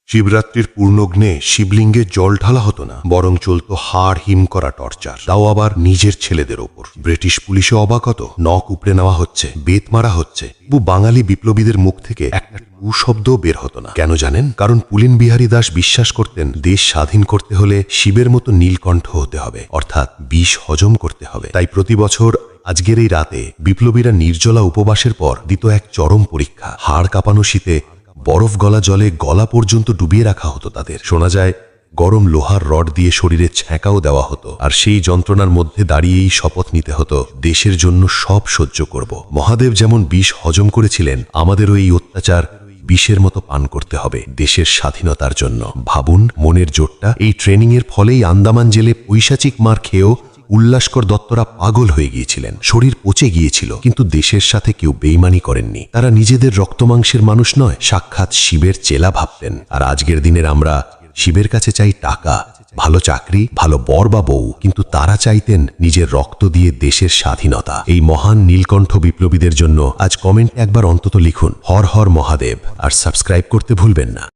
শিবরাত্রির পূর্ণগ্নে শিবলিঙ্গে জল ঢালা হতো না, বরং চলত হাড় হিম করা টর্চার, তাও আবার নিজের ছেলেদের ওপর। ব্রিটিশ পুলিশে অবাক হতো, নখ উপড়ে নেওয়া হচ্ছে, বেত মারা হচ্ছে। বাঙালি বিপ্লবীদের মুখ থেকে একটা টু শব্দও বের হতো না। কেন জানেন? কারণ পুলিন বিহারী দাস বিশ্বাস করতেন, দেশ স্বাধীন করতে হলে শিবের মতো নীলকণ্ঠ হতে হবে, অর্থাৎ বিষ হজম করতে হবে। তাই প্রতি বছর আজকের এই রাতে বিপ্লবীরা নির্জলা উপবাসের পর দিত এক চরম পরীক্ষা। হাড় কাঁপানো শীতে বরফ গলা জলে গলা পর্যন্ত ডুবিয়ে রাখা হতো তাদের। শোনা যায় গরম লোহার রড দিয়ে শরীরে ছ্যাঁকাও দেওয়া হতো, আর সেই যন্ত্রণার মধ্যে দাঁড়িয়েই শপথ নিতে হতো, দেশের জন্য সব সহ্য করব। মহাদেব যেমন বিষ হজম করেছিলেন, আমাদেরও এই অত্যাচার বিষের মতো পান করতে হবে দেশের স্বাধীনতার জন্য। ভাবুন, মনের জোরটা। এই ট্রেনিংয়ের ফলেই আন্দামান জেলে পৈশাচিক মার খেয়েও উল্লাসকর দত্তরা পাগল হয়ে গিয়েছিলেন, শরীর পচে গিয়েছিল, কিন্তু দেশের সাথে কেউ বেইমানি করেননি। তারা নিজেদের রক্তমাংসের মানুষ নয়, সাক্ষাৎ শিবের চেলা ভাবতেন। আর আজকের দিনের আমরা শিবের কাছে চাই টাকা, ভালো চাকরি, ভালো বর বা বউ, কিন্তু তারা চাইতেন নিজের রক্ত দিয়ে দেশের স্বাধীনতা। এই মহান নীলকণ্ঠ বিপ্লবীদের জন্য আজ কমেন্টে একবার অন্তত লিখুন হর হর মহাদেব, আর সাবস্ক্রাইব করতে ভুলবেন না।